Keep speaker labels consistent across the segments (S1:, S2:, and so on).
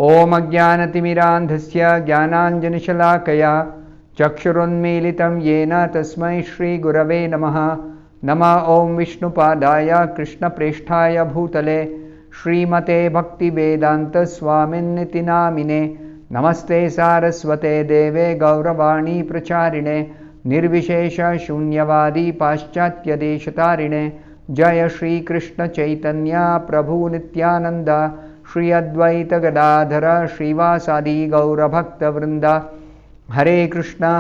S1: ॐ अज्ञानतिमिरान्धस्य ज्ञानाञ्जनशलाकया चक्षुरुन्मीलितं येन तस्मै श्रीगुरवे नमः। नमः ॐ विष्णुपादाय कृष्णप्रेष्ठाय भूतले श्रीमते भक्तिवेदान्त स्वामिन्निति नामिने। नमस्ते सारस्वते देवे गौरवाणी प्रचारिणे निर्विशेष शून्यवादी पाश्चात्यदेशतारिणे। जय श्री कृष्ण चैतन्य प्रभु नित्यानंद श्री अद्वैत गदाधर श्रीवासादि गौरभक्तवृंद। हरे कृष्णा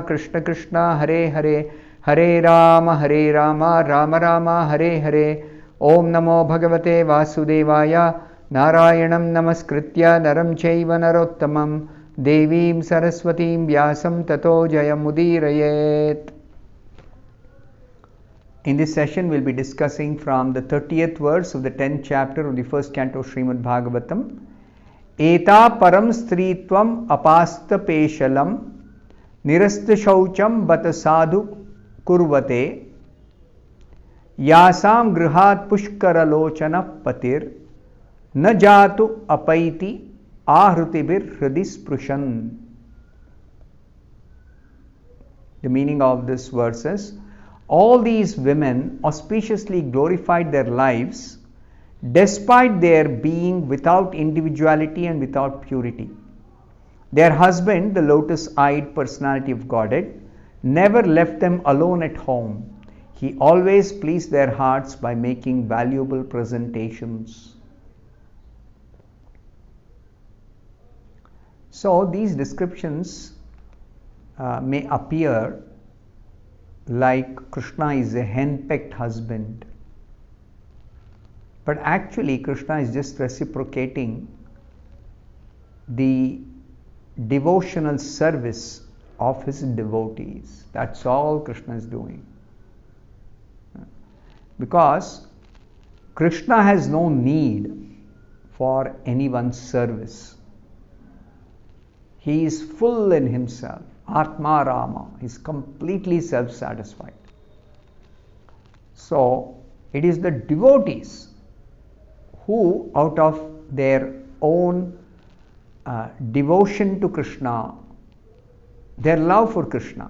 S1: कृष्ण कृष्ण हरे हरे, हरे राम राम राम हरे हरे। ओम नमो भगवते वासुदेवाय। नारायणं नमस्कृत्य नरं चैव नरोत्तमं देवीं सरस्वतीं व्यासं ततो जयमुदीरयेत्। In this session, we will be discussing from the 30th verse of the 10th chapter of the first canto of Srimad Bhagavatam. Eta param stritvam apasta peshalam nirasta shaucham bata sadhu kurvate yasam grihat pushkara lochana patir na jatu apaiti ahrutibir hridis prushan. The meaning of this verse is, all these women auspiciously glorified their lives despite their being without individuality and without purity. Their husband, the lotus-eyed personality of Godhead, never left them alone at home. He always pleased their hearts by making valuable presentations. So these descriptions may appear like Krishna is a henpecked husband, but actually Krishna is just reciprocating the devotional service of his devotees. That's all Krishna is doing, because Krishna has no need for anyone's service. He is full in himself. Atma Rama is completely self-satisfied. So it is the devotees who, out of their own devotion to Krishna, their love for Krishna,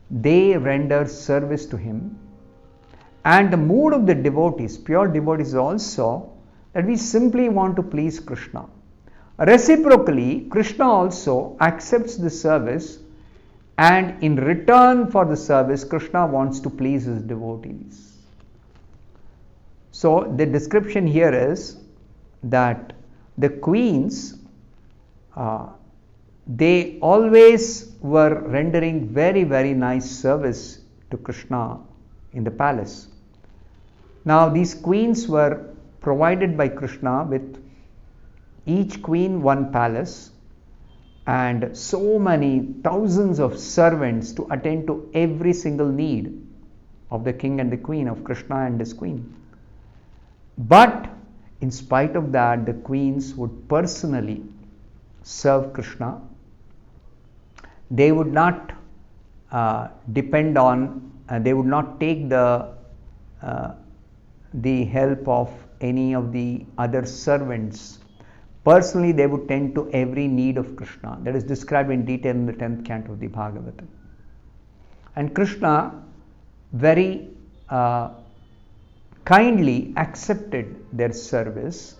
S1: they render service to him. And the mood of the devotees, pure devotees, also that we simply want to please Krishna. Reciprocally, Krishna also accepts the service, and in return for the service, Krishna wants to please his devotees. So the description here is that the queens, they always were rendering very, very nice service to Krishna in the palace. Now these queens were provided by Krishna with each queen one palace and so many thousands of servants to attend to every single need of the king and the queen, of Krishna and his queen. But in spite of that, the queens would personally serve Krishna. They would not depend on, they would not take the help of any of the other servants. Personally, they would tend to every need of Krishna. That is described in detail in the 10th canto of the Bhagavatam. And Krishna very kindly accepted their service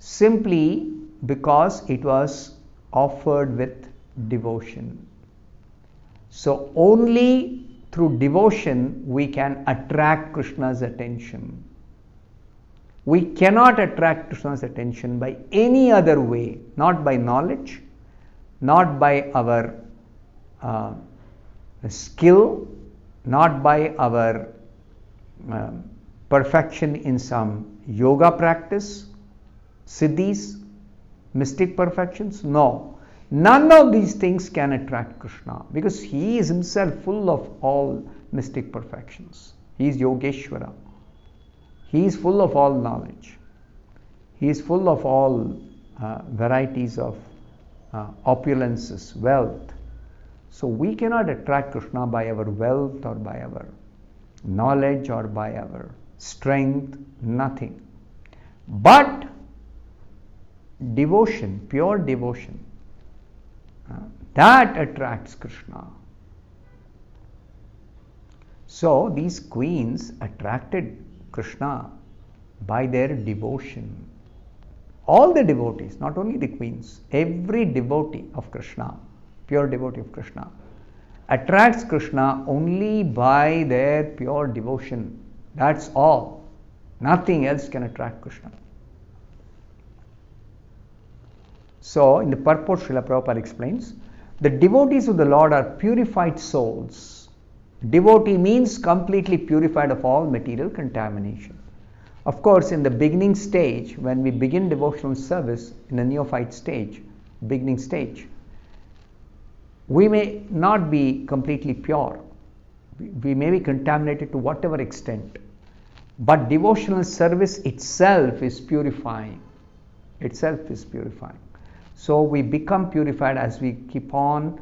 S1: simply because it was offered with devotion. So only through devotion we can attract Krishna's attention. We cannot attract Krishna's attention by any other way, not by knowledge, not by our skill, not by our perfection in some yoga practice, siddhis, mystic perfections. No, none of these things can attract Krishna, because he is himself full of all mystic perfections. He is Yogeshwara. He is full of all knowledge. He is full of all varieties of opulences, wealth. So we cannot attract Krishna by our wealth or by our knowledge or by our strength, nothing. But devotion, pure devotion, that attracts Krishna. So these queens attracted Krishna by their devotion. All the devotees, not only the queens, every devotee of Krishna, pure devotee of Krishna, attracts Krishna only by their pure devotion. That's all. Nothing else can attract Krishna. So, in the purport, Srila Prabhupada explains, the devotees of the Lord are purified souls. Devotee means completely purified of all material contamination. Of course, in the beginning stage, when we begin devotional service, in the neophyte stage, beginning stage, we may not be completely pure. We may be contaminated to whatever extent. But devotional service itself is purifying. So we become purified as we keep on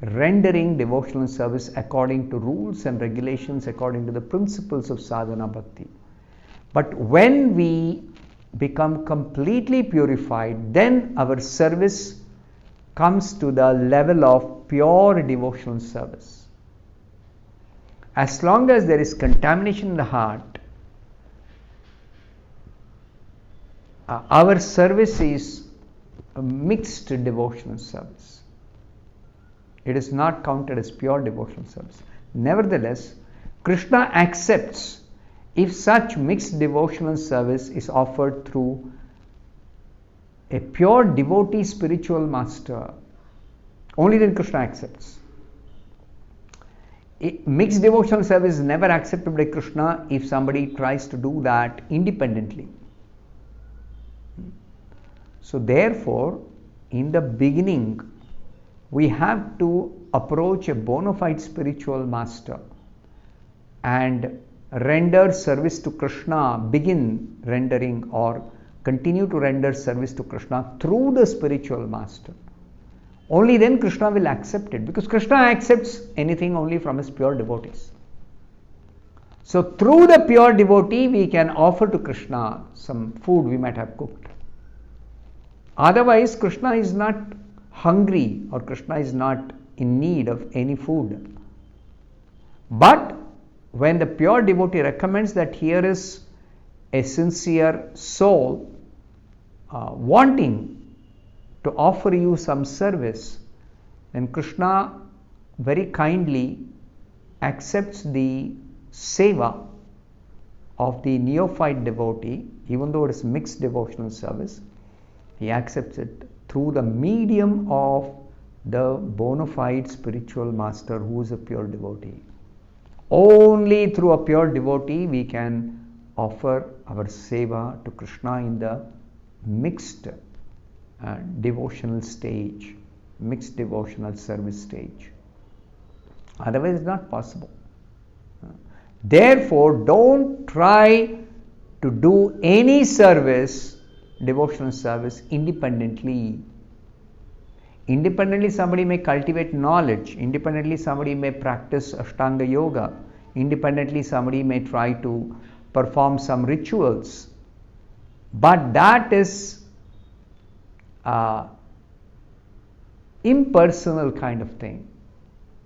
S1: rendering devotional service according to rules and regulations, according to the principles of sadhana bhakti. But when we become completely purified, then our service comes to the level of pure devotional service. As long as there is contamination in the heart, our service is a mixed devotional service. It is not counted as pure devotional service. Nevertheless, Krishna accepts if such mixed devotional service is offered through a pure devotee spiritual master. Only then Krishna accepts. Mixed devotional service is never accepted by Krishna if somebody tries to do that independently. So therefore, in the beginning, we have to approach a bona fide spiritual master and render service to Krishna, begin rendering or continue to render service to Krishna through the spiritual master. Only then Krishna will accept it, because Krishna accepts anything only from his pure devotees. So through the pure devotee, we can offer to Krishna some food we might have cooked. Otherwise, Krishna is not hungry or Krishna is not in need of any food. But when the pure devotee recommends that here is a sincere soul wanting to offer you some service, then Krishna very kindly accepts the seva of the neophyte devotee, even though it is mixed devotional service. He accepts it through the medium of the bona fide spiritual master who is a pure devotee. Only through a pure devotee we can offer our seva to Krishna in the mixed devotional stage, mixed devotional service stage. Otherwise, it's not possible. Therefore, don't try to do any service, devotional service, independently. Independently, somebody may cultivate knowledge. Independently, somebody may practice Ashtanga Yoga. Independently, somebody may try to perform some rituals. But that is impersonal kind of thing.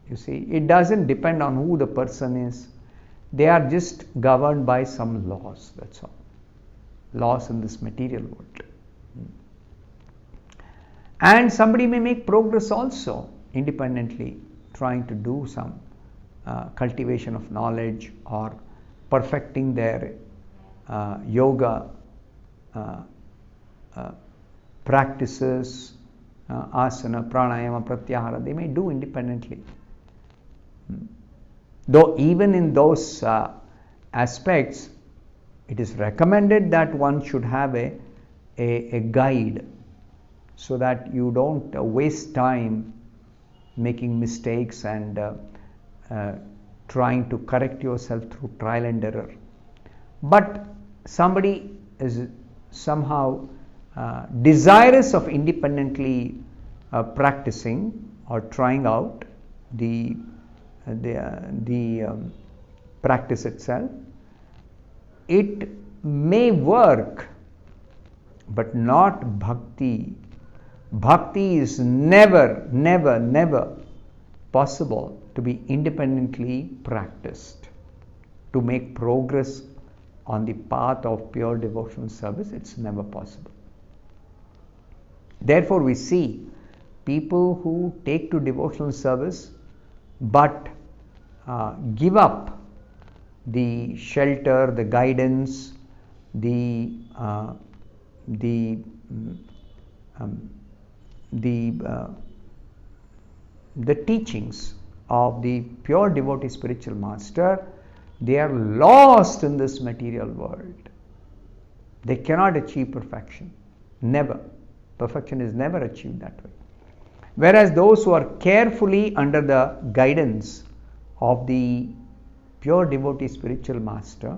S1: You see, it doesn't depend on who the person is. They are just governed by some laws, that's all. Laws in this material world. And somebody may make progress also independently, trying to do some cultivation of knowledge or perfecting their yoga practices, asana, pranayama, pratyahara, they may do independently. Though even in those aspects, it is recommended that one should have a guide, so that you don't waste time making mistakes and trying to correct yourself through trial and error. But somebody is somehow desirous of independently practicing or trying out the practice itself. It may work but not bhakti. Bhakti is never, never, never possible to be independently practiced. To make progress on the path of pure devotional service, it's never possible. Therefore, we see people who take to devotional service but give up the shelter, the guidance, the teachings of the pure devotee spiritual master. They are lost in this material world. They cannot achieve perfection. Never. Perfection is never achieved that way. Whereas those who are carefully under the guidance of the pure devotee spiritual master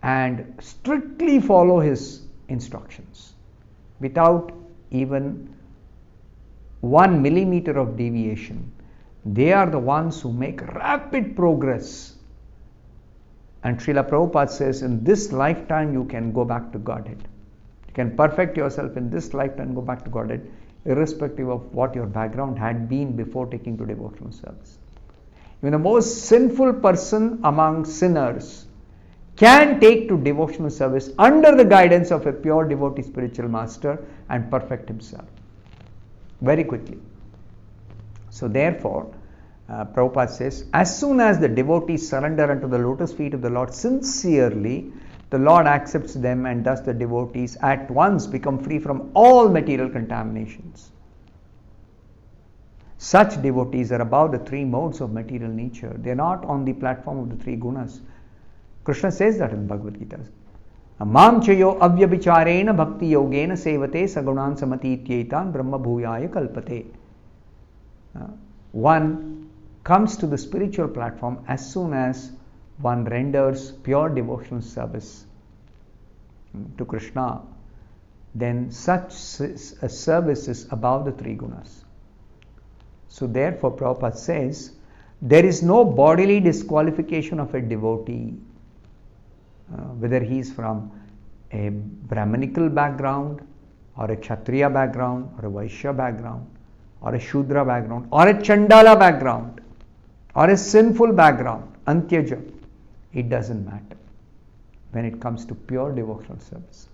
S1: and strictly follow his instructions without even 1 millimeter of deviation, they are the ones who make rapid progress. And Srila Prabhupada says, in this lifetime you can go back to Godhead. You can perfect yourself in this lifetime and go back to Godhead, irrespective of what your background had been before taking to devotional service. Even the most sinful person among sinners can take to devotional service under the guidance of a pure devotee spiritual master and perfect himself very quickly. So therefore, Prabhupada says, as soon as the devotees surrender unto the lotus feet of the Lord sincerely, the Lord accepts them, and thus the devotees at once become free from all material contaminations. Such devotees are above the 3 modes of material nature. They are not on the platform of the 3 gunas. Krishna says that in Bhagavad Gita. Mam chayo avyabhicharena bhakti yogena sevate sagunan samatityetan brahma bhuyaya kalpate. One comes to the spiritual platform as soon as one renders pure devotional service to Krishna. Then such a service is above the 3 gunas. So therefore Prabhupada says, there is no bodily disqualification of a devotee, whether he is from a Brahmanical background, or a Kshatriya background, or a Vaishya background, or a Shudra background, or a Chandala background, or a sinful background, Antyaja. It doesn't matter when it comes to pure devotional service.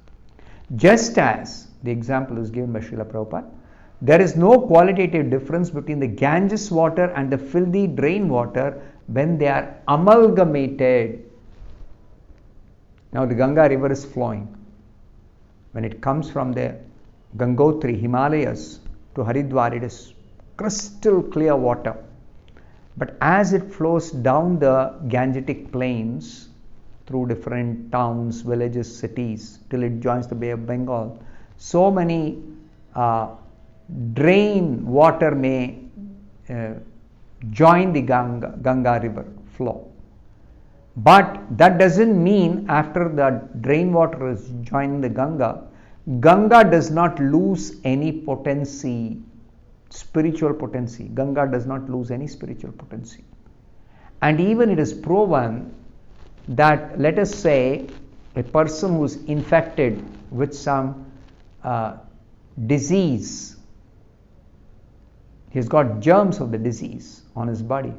S1: Just as the example is given by Srila Prabhupada, there is no qualitative difference between the Ganges water and the filthy drain water when they are amalgamated. Now the Ganga river is flowing. When it comes from the Gangotri, Himalayas to Haridwar, it is crystal clear water. But as it flows down the Gangetic plains through different towns, villages, cities, till it joins the Bay of Bengal, so many drain water may join the Ganga river flow. But that doesn't mean after the drain water is joining the Ganga, Ganga does not lose any potency, spiritual potency. Ganga does not lose any spiritual potency. And even it is proven that, let us say, a person who is infected with some disease, he's got germs of the disease on his body,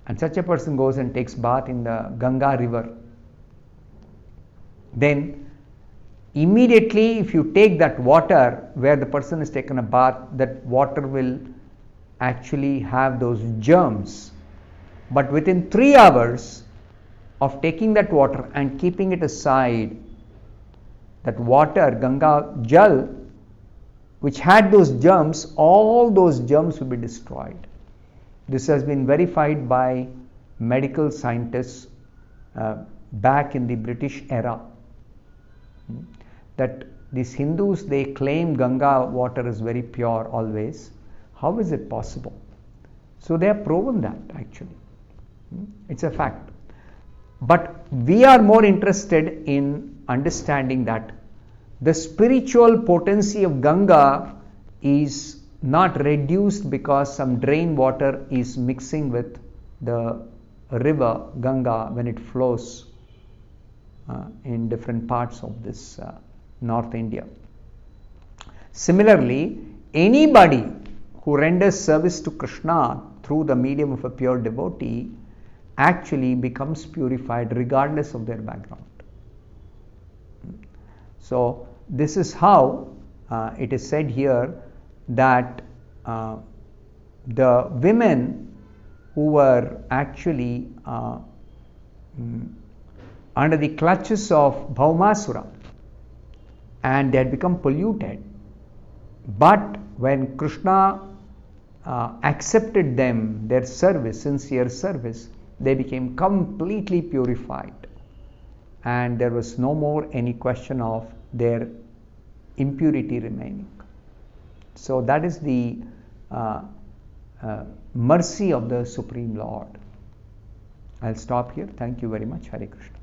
S1: and such a person goes and takes bath in the Ganga river, then immediately if you take that water where the person has taken a bath, that water will actually have those germs. But within 3 hours of taking that water and keeping it aside, that water, Ganga Jal, which had those germs, all those germs will be destroyed. This has been verified by medical scientists back in the British era. That these Hindus, they claim Ganga water is very pure always. How is it possible? So they have proven that actually. It's a fact. But we are more interested in understanding that the spiritual potency of Ganga is not reduced because some drain water is mixing with the river Ganga when it flows in different parts of this North India. Similarly, anybody who renders service to Krishna through the medium of a pure devotee actually becomes purified regardless of their background. So, this is how it is said here that the women who were actually under the clutches of Bhaumasura and they had become polluted, but when Krishna accepted them, their service, sincere service, they became completely purified and there was no more any question of their impurity remaining. So that is the mercy of the Supreme Lord. I'll stop here. Thank you very much. Hare Krishna.